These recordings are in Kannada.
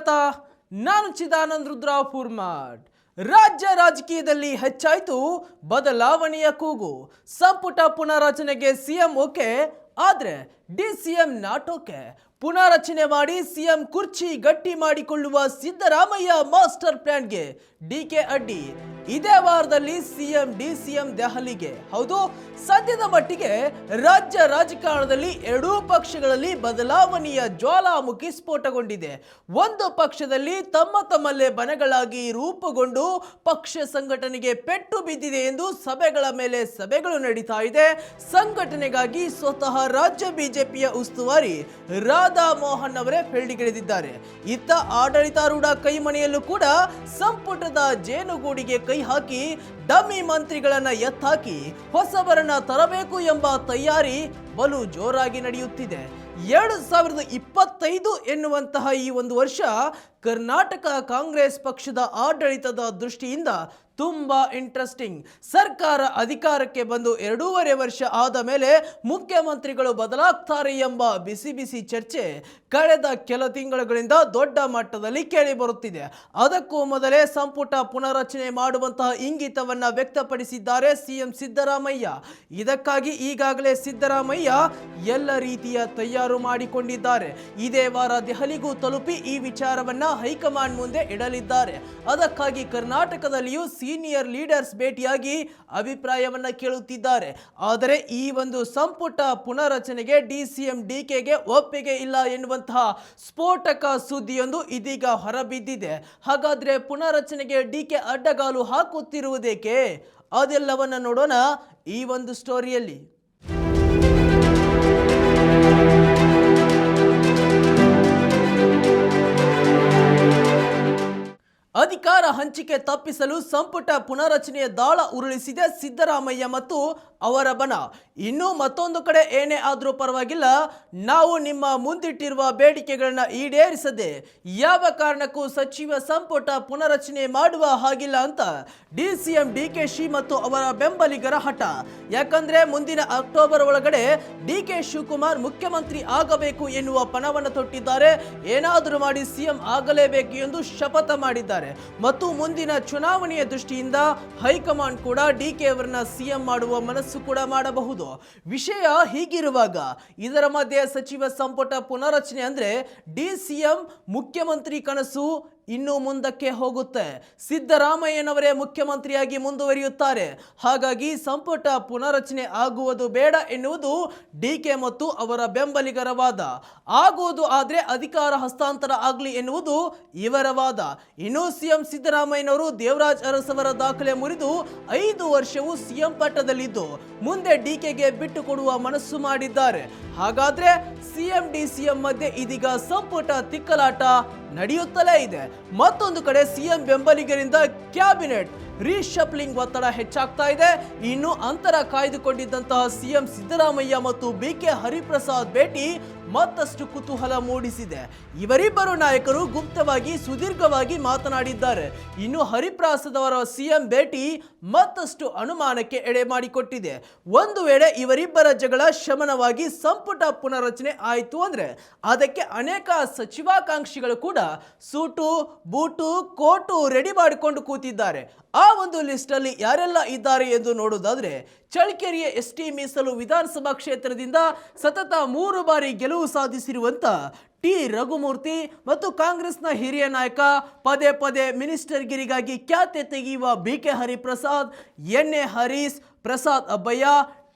ಸ್ವಾಗತ. ನಾನು ಚಿದಾನಂದ ರುದ್ರಾವ್ ಪೂರ್ಮಾಡ್. ರಾಜ್ಯ ರಾಜಕೀಯದಲ್ಲಿ ಹೆಚ್ಚಾಯಿತು ಬದಲಾವಣೆಯ ಕೂಗು. ಸಂಪುಟ ಪುನರಚನೆಗೆ ಸಿಎಂ ಓಕೆ, ಆದ್ರೆ ಡಿಸಿಎಂ ನಾಟ್ ಓಕೆ. ಪುನರಚನೆ ಮಾಡಿ ಸಿಎಂ ಕುರ್ಚಿ ಗಟ್ಟಿ ಮಾಡಿಕೊಳ್ಳುವ ಸಿದ್ದರಾಮಯ್ಯ ಮಾಸ್ಟರ್ ಪ್ಲಾನ್ಗೆ ಡಿಕೆ ಅಡ್ಡಿ. ಇದೇ ವಾರದಲ್ಲಿ ಸಿಎಂ ಡಿಸಿಎಂ ದೆಹಲಿಗೆ. ಹೌದು, ಸದ್ಯದ ಮಟ್ಟಿಗೆ ರಾಜ್ಯ ರಾಜಕಾರಣದಲ್ಲಿ ಎರಡೂ ಪಕ್ಷಗಳಲ್ಲಿ ಬದಲಾವಣೆಯ ಜ್ವಾಲಾಮುಖಿ ಸ್ಫೋಟಗೊಂಡಿದೆ. ಒಂದು ಪಕ್ಷದಲ್ಲಿ ತಮ್ಮಲ್ಲೇ ಬಣಗಳಾಗಿ ರೂಪುಗೊಂಡು ಪಕ್ಷ ಸಂಘಟನೆಗೆ ಪೆಟ್ಟು ಬಿದ್ದಿದೆ ಎಂದು ಸಭೆಗಳ ಮೇಲೆ ಸಭೆಗಳು ನಡೀತಾ ಇದೆ. ಸಂಘಟನೆಗಾಗಿ ಸ್ವತಃ ರಾಜ್ಯ ಬಿಜೆಪಿಯ ಉಸ್ತುವಾರಿ ರಾಧಾ ಮೋಹನ್ ಅವರೇ ಫೀಲ್ಡ್ಗಿಳಿದಿದ್ದಾರೆ. ಇತ್ತ ಆಡಳಿತಾರೂಢ ಕೈಮನೆಯಲ್ಲೂ ಕೂಡ ಸಂಪುಟದ ಜೇನುಗೂಡಿಗೆ ಕೈ ಹಾಕಿ ಡಮ್ಮಿ ಮಂತ್ರಿಗಳನ್ನ ಎತ್ತಾಕಿ ಹೊಸಬರನ್ನ ತರಬೇಕು ಎಂಬ ತಯಾರಿ ಬಲು ಜೋರಾಗಿ ನಡೆಯುತ್ತಿದೆ. 2025 ಎನ್ನುವಂತಹ ಈ ಒಂದು ವರ್ಷ ಕರ್ನಾಟಕ ಕಾಂಗ್ರೆಸ್ ಪಕ್ಷದ ಆಡಳಿತದ ದೃಷ್ಟಿಯಿಂದ ತುಂಬಾ ಇಂಟ್ರೆಸ್ಟಿಂಗ್. ಸರ್ಕಾರ ಅಧಿಕಾರಕ್ಕೆ ಬಂದು 2.5 ವರ್ಷ ಆದ ಮೇಲೆ ಮುಖ್ಯಮಂತ್ರಿಗಳು ಬದಲಾಗ್ತಾರೆ ಎಂಬ ಬಿಸಿ ಬಿಸಿ ಚರ್ಚೆ ಕಳೆದ ಕೆಲ ತಿಂಗಳುಗಳಿಂದ ದೊಡ್ಡ ಮಟ್ಟದಲ್ಲಿ ಕೇಳಿ ಬರುತ್ತಿದೆ. ಅದಕ್ಕೂ ಮೊದಲೇ ಸಂಪುಟ ಪುನರಚನೆ ಮಾಡುವಂತಹ ಇಂಗಿತವನ್ನ ವ್ಯಕ್ತಪಡಿಸಿದ್ದಾರೆ ಸಿಎಂ ಸಿದ್ದರಾಮಯ್ಯ. ಇದಕ್ಕಾಗಿ ಈಗಾಗಲೇ ಸಿದ್ದರಾಮಯ್ಯ ಎಲ್ಲ ರೀತಿಯ ತಯಾರು ಮಾಡಿಕೊಂಡಿದ್ದಾರೆ. ಇದೇ ವಾರ ದೆಹಲಿಗೂ ತಲುಪಿ ಈ ವಿಚಾರವನ್ನ ಹೈಕಮಾಂಡ್ ಮುಂದೆ ಇಡಲಿದ್ದಾರೆ. ಅದಕ್ಕಾಗಿ ಕರ್ನಾಟಕದಲ್ಲಿಯೂ ಸೀನಿಯರ್ ಲೀಡರ್ಸ್ ಭೇಟಿಯಾಗಿ ಅಭಿಪ್ರಾಯವನ್ನ ಕೇಳುತ್ತಿದ್ದಾರೆ. ಆದರೆ ಈ ಒಂದು ಸಂಪುಟ ಪುನರಚನೆಗೆ ಡಿಸಿಎಂ ಡಿಕೆಗೆ ಒಪ್ಪಿಗೆ ಇಲ್ಲ ಎನ್ನುವಂತಹ ಸ್ಫೋಟಕ ಸುದ್ದಿಯೊಂದು ಇದೀಗ ಹೊರಬಿದ್ದಿದೆ. ಹಾಗಾದ್ರೆ ಪುನರಚನೆಗೆ ಡಿಕೆ ಅಡ್ಡಗಾಲು ಹಾಕುತ್ತಿರುವುದೇಕೆ? ಅದೆಲ್ಲವನ್ನ ನೋಡೋಣ ಈ ಒಂದು ಸ್ಟೋರಿಯಲ್ಲಿ. ಅಧಿಕಾರ ಹಂಚಿಕೆ ತಪ್ಪಿಸಲು ಸಂಪುಟ ಪುನರಚನೆಯ ದಾಳ ಉರುಳಿಸಿದೆ ಸಿದ್ದರಾಮಯ್ಯ ಮತ್ತು ಅವರ ಬಣ. ಇನ್ನೂ ಮತ್ತೊಂದು ಕಡೆ ಏನೇ ಆದರೂ ಪರವಾಗಿಲ್ಲ, ನಾವು ನಿಮ್ಮ ಮುಂದಿಟ್ಟಿರುವ ಬೇಡಿಕೆಗಳನ್ನ ಈಡೇರಿಸದೆ ಯಾವ ಕಾರಣಕ್ಕೂ ಸಚಿವ ಸಂಪುಟ ಪುನರಚನೆ ಮಾಡುವ ಹಾಗಿಲ್ಲ ಅಂತ ಡಿಸಿಎಂ ಡಿಕೆಶಿ ಮತ್ತು ಅವರ ಬೆಂಬಲಿಗರ ಹಠ. ಯಾಕಂದ್ರೆ ಮುಂದಿನ ಅಕ್ಟೋಬರ್ ಒಳಗಡೆ ಡಿಕೆ ಶಿವಕುಮಾರ್ ಮುಖ್ಯಮಂತ್ರಿ ಆಗಬೇಕು ಎನ್ನುವ ಪಣವನ್ನು ತೊಟ್ಟಿದ್ದಾರೆ. ಏನಾದರೂ ಮಾಡಿ ಸಿಎಂ ಆಗಲೇಬೇಕು ಎಂದು ಶಪಥ ಮಾಡಿದ್ದಾರೆ. ಮತ್ತು ಮುಂದಿನ ಚುನಾವಣೆಯ ದೃಷ್ಟಿಯಿಂದ ಹೈಕಮಾಂಡ್ ಕೂಡ ಡಿಕೆ ಅವರನ್ನ ಸಿಎಂ ಮಾಡುವ ಮನಸ್ಸು ಕೂಡ ಮಾಡಬಹುದು. ವಿಷಯ ಹೀಗಿರುವಾಗ ಇದರ ಮಧ್ಯೆ ಸಚಿವ ಸಂಪುಟ ಪುನರಚನೆ ಅಂದ್ರೆ ಡಿಸಿಎಂ ಮುಖ್ಯಮಂತ್ರಿ ಕನಸು ಇನ್ನು ಮುಂದಕ್ಕೆ ಹೋಗುತ್ತೆ. ಸಿದ್ದರಾಮಯ್ಯನವರೇ ಮುಖ್ಯಮಂತ್ರಿಯಾಗಿ ಮುಂದುವರಿಯುತ್ತಾರೆ. ಹಾಗಾಗಿ ಸಂಪುಟ ಪುನರಚನೆ ಆಗುವುದು ಬೇಡ ಎನ್ನುವುದು ಡಿಕೆ ಮತ್ತು ಅವರ ಬೆಂಬಲಿಗರ ವಾದ. ಆಗುವುದು ಆದ್ರೆ ಅಧಿಕಾರ ಹಸ್ತಾಂತರ ಆಗಲಿ ಎನ್ನುವುದು ಇವರ ವಾದ. ಇನ್ನು ಸಿಎಂ ಸಿದ್ದರಾಮಯ್ಯನವರು ದೇವರಾಜ್ ಅರಸವರ ದಾಖಲೆ ಮುರಿದು 5 ವರ್ಷವೂ ಸಿಎಂ ಪಟ್ಟದಲ್ಲಿದ್ದು ಮುಂದೆ ಡಿಕೆಗೆ ಬಿಟ್ಟು ಕೊಡುವ ಮನಸ್ಸು ಮಾಡಿದ್ದಾರೆ. ಹಾಗಾದ್ರೆ ಸಿಎಂ ಡಿಸಿಎಂ ಮಧ್ಯೆ ಇದೀಗ ಸಂಪುಟ ತಿಕ್ಕಲಾಟ ನಡೆಯುತ್ತಲೇ ಇದೆ. ಮತ್ತೊಂದು ಕಡೆ ಸಿಎಂ ಬೆಂಬಲಿಗರಿಂದ ಕ್ಯಾಬಿನೆಟ್ ರೀಶಫ್ಲಿಂಗ್ ಒತ್ತಡ ಹೆಚ್ಚಾಗ್ತಾ ಇದೆ. ಇನ್ನು ಅಂತರ ಕಾಯ್ದುಕೊಂಡಿದ್ದಂತಹ ಸಿಎಂ ಸಿದ್ದರಾಮಯ್ಯ ಮತ್ತು ಬಿಕೆ ಹರಿಪ್ರಸಾದ್ ಭೇಟಿ ಮತ್ತಷ್ಟು ಕುತೂಹಲ ಮೂಡಿಸಿದೆ. ಇವರಿಬ್ಬರು ನಾಯಕರು ಗುಪ್ತವಾಗಿ ಸುದೀರ್ಘವಾಗಿ ಮಾತನಾಡಿದ್ದಾರೆ. ಇನ್ನು ಹರಿಪ್ರಸಾದ್ ಅವರ ಸಿಎಂ ಭೇಟಿ ಮತ್ತಷ್ಟು ಅನುಮಾನಕ್ಕೆ ಎಡೆ ಮಾಡಿಕೊಟ್ಟಿದೆ. ಒಂದು ವೇಳೆ ಇವರಿಬ್ಬರ ಜಗಳ ಶಮನವಾಗಿ ಸಂಪುಟ ಪುನರಚನೆ ಆಯಿತು ಅಂದ್ರೆ ಅದಕ್ಕೆ ಅನೇಕ ಸಚಿವಾಕಾಂಕ್ಷಿಗಳು ಕೂಡ ಸೂಟು ಬೂಟು ಕೋಟು ರೆಡಿ ಮಾಡಿಕೊಂಡು ಕೂತಿದ್ದಾರೆ. ಆ ಒಂದು ಲಿಸ್ಟ್ ಅಲ್ಲಿ ಯಾರೆಲ್ಲ ಇದ್ದಾರೆ ಎಂದು ನೋಡುವುದಾದ್ರೆ ಚಳ್ಳಕೆರೆಯ ಎಸ್ಟಿ ಮೀಸಲು ವಿಧಾನಸಭಾ ಕ್ಷೇತ್ರದಿಂದ ಸತತ 3 ಬಾರಿ ಗೆಲುವು ಸಾಧಿಸಿರುವಂತ ಟಿ ರಘುಮೂರ್ತಿ ಮತ್ತು ಕಾಂಗ್ರೆಸ್ನ ಹಿರಿಯ ನಾಯಕ ಪದೇ ಪದೇ ಮಿನಿಸ್ಟರ್ ಗಿರಿಗಾಗಿ ಖ್ಯಾತೆ ತೆಗೆಯುವ ಬಿಕೆ ಹರಿಪ್ರಸಾದ್, ಎನ್.ಎ. ಹರೀಶ್, ಪ್ರಸಾದ್ ಅಬ್ಬಯ್ಯ,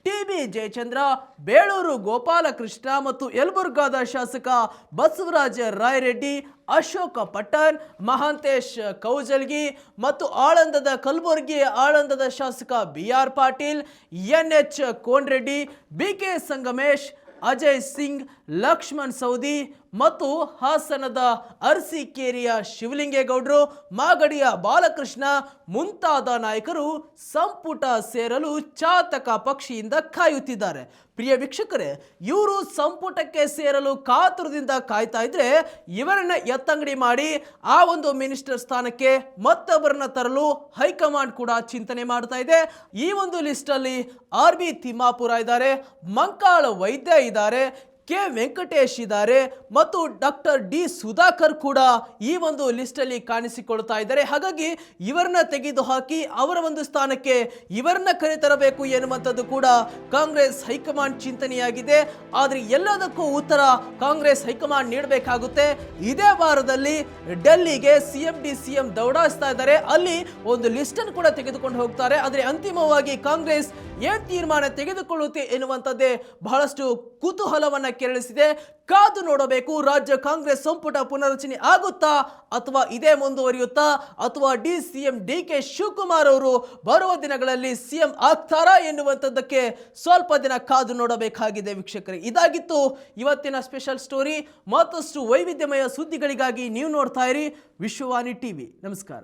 ಟಿ.ಬಿ. ಜಯಚಂದ್ರ, ಬೇಳೂರು ಗೋಪಾಲಕೃಷ್ಣ ಮತ್ತು ಯಲಬುರ್ಗಾದ ಶಾಸಕ ಬಸವರಾಜ ರಾಯರೆಡ್ಡಿ, ಅಶೋಕ ಪಟ್ಟಣ್, ಮಹಾಂತೇಶ್ ಕೌಜಲ್ಗಿ ಮತ್ತು ಆಳಂದದ ಕಲಬುರಗಿ ಆಳಂದದ ಶಾಸಕ B R. Patil, N H. Konreddy, B K. Sangamesh, Ajay Singh, Laxman Savadi ಮತ್ತು ಹಾಸನದ ಅರಸೀಕೆರೆಯ ಶಿವಲಿಂಗೇಗೌಡರು, ಮಾಗಡಿಯ ಬಾಲಕೃಷ್ಣ ಮುಂತಾದ ನಾಯಕರು ಸಂಪುಟ ಸೇರಲು ಚಾತಕ ಪಕ್ಷಿಯಿಂದ ಕಾಯುತ್ತಿದ್ದಾರೆ. ಪ್ರಿಯ ವೀಕ್ಷಕರೇ, ಇವರು ಸಂಪುಟಕ್ಕೆ ಸೇರಲು ಕಾತುರದಿಂದ ಕಾಯ್ತಾ ಇದ್ರೆ ಇವರನ್ನ ಎತ್ತಂಗಡಿ ಮಾಡಿ ಆ ಒಂದು ಮಿನಿಸ್ಟರ್ ಸ್ಥಾನಕ್ಕೆ ಮತ್ತೊಬ್ಬರನ್ನ ತರಲು ಹೈಕಮಾಂಡ್ ಕೂಡ ಚಿಂತನೆ ಮಾಡ್ತಾ ಇದೆ. ಈ ಒಂದು ಲಿಸ್ಟ್ ಅಲ್ಲಿ ಆರ್.ಬಿ. ತಿಮ್ಮಾಪುರ ಇದ್ದಾರೆ, ಮಂಕಾಳ ವೈದ್ಯ ಇದ್ದಾರೆ, ಕೆ ವೆಂಕಟೇಶ್ ಇದ್ದಾರೆ ಮತ್ತು ಡಾಕ್ಟರ್ ಡಿ ಸುಧಾಕರ್ ಕೂಡ ಈ ಒಂದು ಲಿಸ್ಟ್ ಅಲ್ಲಿ ಕಾಣಿಸಿಕೊಳ್ತಾ ಇದ್ದಾರೆ. ಹಾಗಾಗಿ ಇವರನ್ನ ತೆಗೆದುಹಾಕಿ ಅವರ ಒಂದು ಸ್ಥಾನಕ್ಕೆ ಇವರನ್ನ ಕರೆತರಬೇಕು ಎನ್ನುವಂಥದ್ದು ಕೂಡ ಕಾಂಗ್ರೆಸ್ ಹೈಕಮಾಂಡ್ ಚಿಂತನೆಯಾಗಿದೆ. ಆದರೆ ಎಲ್ಲದಕ್ಕೂ ಉತ್ತರ ಕಾಂಗ್ರೆಸ್ ಹೈಕಮಾಂಡ್ ನೀಡಬೇಕಾಗುತ್ತೆ. ಇದೇ ವಾರದಲ್ಲಿ ಡೆಲ್ಲಿಗೆ ಸಿಎಂ ದೌಡಾಯಿಸ್ತಾ ಇದ್ದಾರೆ. ಅಲ್ಲಿ ಒಂದು ಲಿಸ್ಟ್ ಅನ್ನು ಕೂಡ ತೆಗೆದುಕೊಂಡು ಹೋಗ್ತಾರೆ. ಆದರೆ ಅಂತಿಮವಾಗಿ ಕಾಂಗ್ರೆಸ್ ಏನ್ ತೀರ್ಮಾನ ತೆಗೆದುಕೊಳ್ಳುತ್ತೆ ಎನ್ನುವಂಥದ್ದೇ ಬಹಳಷ್ಟು ಕುತೂಹಲವನ್ನ ಕೆರಳಿಸಿದೆ. ಕಾದು ನೋಡಬೇಕು. ರಾಜ್ಯ ಕಾಂಗ್ರೆಸ್ ಸಂಪುಟ ಪುನರಚನೆ ಆಗುತ್ತಾ ಅಥವಾ ಇದೇ ಮುಂದುವರಿಯುತ್ತಾ ಅಥವಾ ಸಿಎಂ ಕೆ ಶಿವಕುಮಾರ್ ಅವರು ಬರುವ ದಿನಗಳಲ್ಲಿ ಸಿಎಂ ಆಗ್ತಾರಾ ಎನ್ನುವಂಥದ್ದಕ್ಕೆ ಸ್ವಲ್ಪ ದಿನ ಕಾದು ನೋಡಬೇಕಾಗಿದೆ ವೀಕ್ಷಕರೇ. ಇದಾಗಿತ್ತು ಇವತ್ತಿನ ಸ್ಪೆಷಲ್ ಸ್ಟೋರಿ. ಮತ್ತಷ್ಟು ವೈವಿಧ್ಯಮಯ ಸುದ್ದಿಗಳಿಗಾಗಿ ನೀವು ನೋಡ್ತಾ ಇರಿ ವಿಶ್ವವಾಣಿ ಟಿವಿ. ನಮಸ್ಕಾರ.